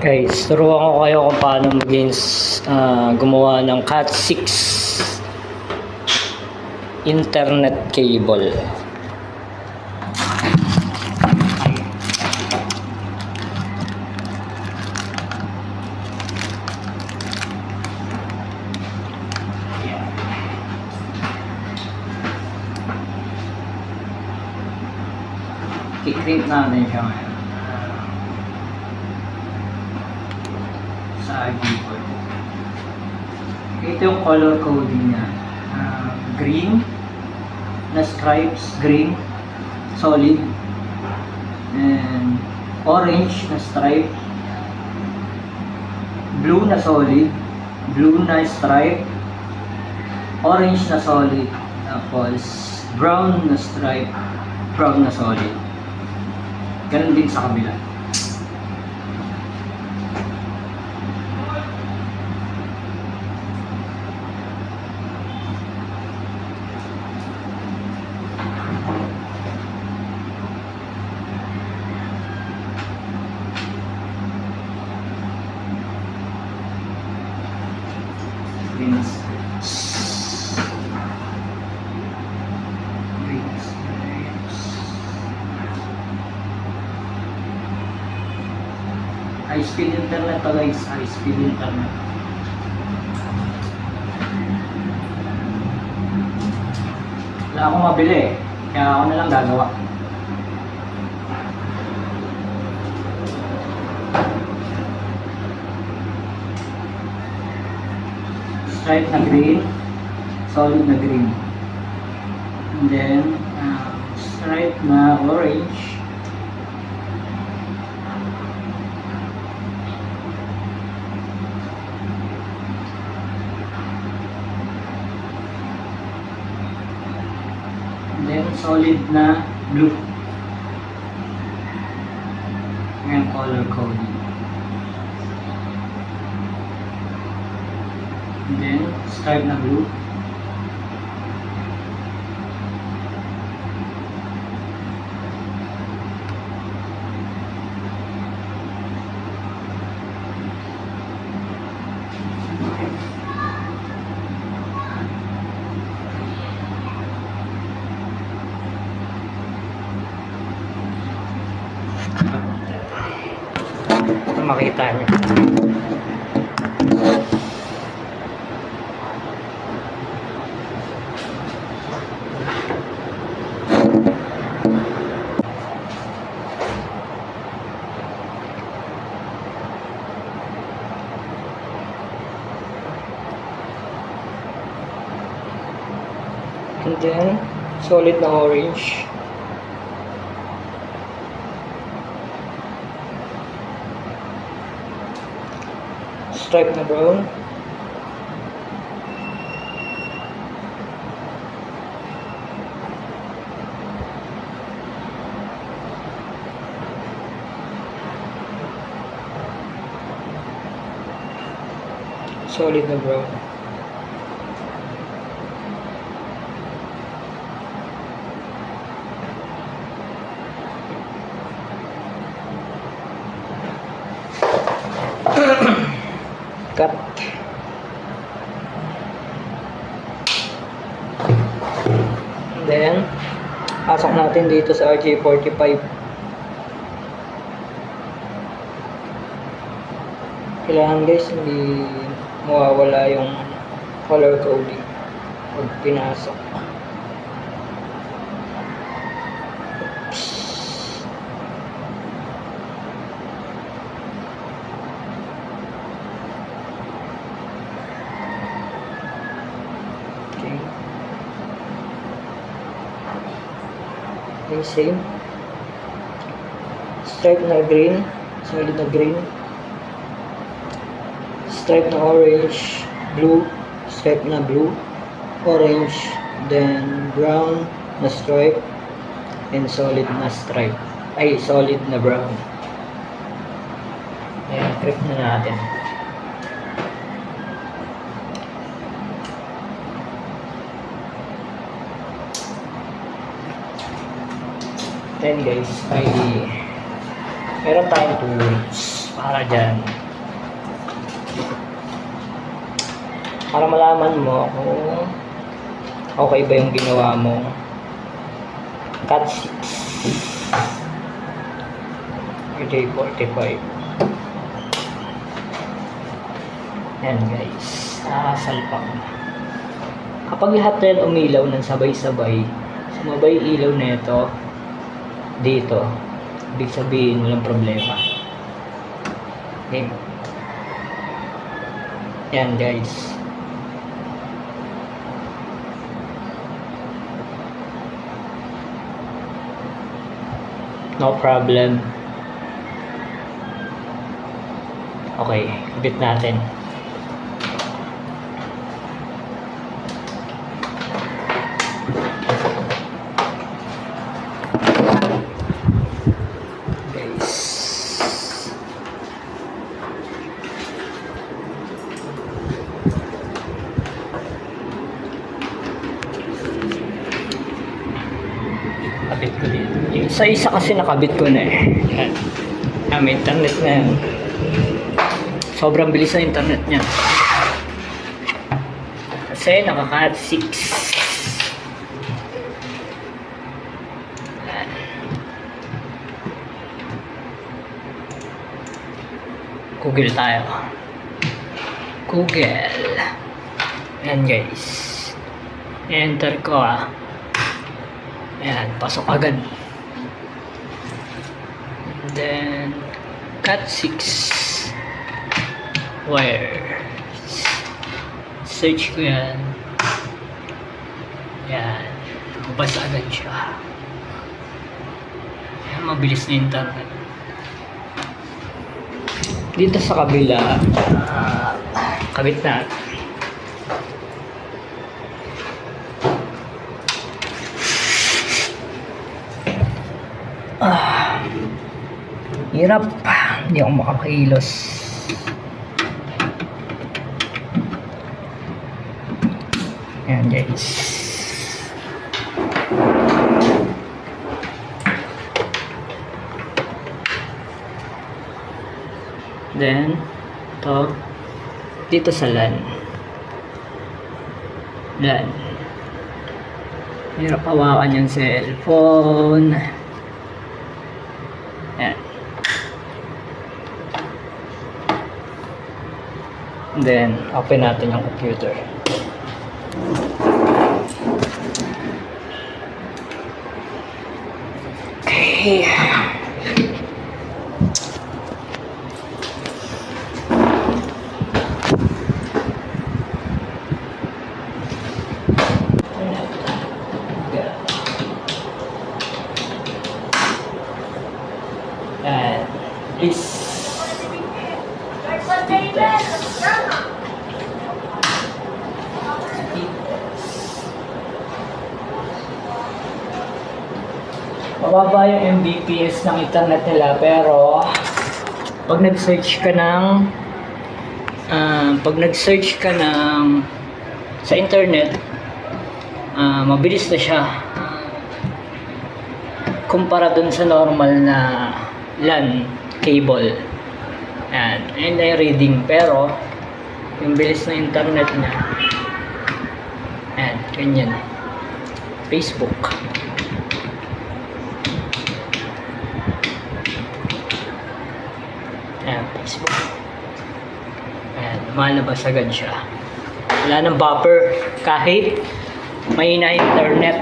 Guys, turuan ko kayo kung paano gumawa ng Cat6 internet cable. I-clip natin siya ngayon sa keyboard. Ito yung color coding niya. Green na stripes, green solid, and orange na stripe, blue na solid, blue na stripe, orange na solid, tapos brown na stripe, brown na solid. Ganun din sa kabila. High speed internet to guys, high speed internet. Wala akong mabili, kaya ako na lang gagawa. Stripe na green, solid na green. And then, stripe na orange. And then, solid na blue. Ngayon, color coding. And then, stripe na blue. Makita niyo. And then, solid na orange. Stripe na brown. Solid na brown. Cut. And then, pasok natin dito sa RJ45. Kailangan guys, hindi mawawala yung color coding pag pinasok. Okay, same. Stripe na green, solid na green. Stripe na orange, blue, stripe na blue, orange, then brown na stripe, and solid na stripe. Ay, solid na brown. Ayan, clip na natin. Then guys, meron tayong tools para dyan. Para malaman mo kung okay ba yung ginawa mo. Cut 6. Day 45. Yan guys. Salpang. Kapag lahat na yan umilaw ng sabay-sabay, sumabay ilaw na ito dito, ibig sabihin walang problema. Okay. Yan guys. No problem. Okay, bit natin. Kabit ko dito. Yung isa kasi nakabit ko na eh. Yan. May internet na yan. Sobrang bilis na internet niya. Kasi nakaka-cut 6. Yan. Google tayo. Google. Yan guys. Enter ko ah. Ayan, pasok agad. And then, cut 6. Where? Search ko yan. Ayan. Bubas agad siya. Ayan, mabilis na internet. Dito sa kabila, kabit na. Hirap. Hindi ako makakailos. Ayan guys. Then, to dito sa LAN. LAN. Hirap hawakan yung cellphone. Ayan. Then, open natin yung computer. Okay. And please. Mababa yung Mbps ng internet nila, pero pag nag-search ka ng sa internet, mabilis na siya kumpara dun sa normal na LAN cable. Ayan, ayun na yung reading, pero yung bilis na internet niya, ayan, ganyan. Facebook. Ayan, Facebook. Ayan, lumalabas agad siya. Wala nang buffer kahit may na internet.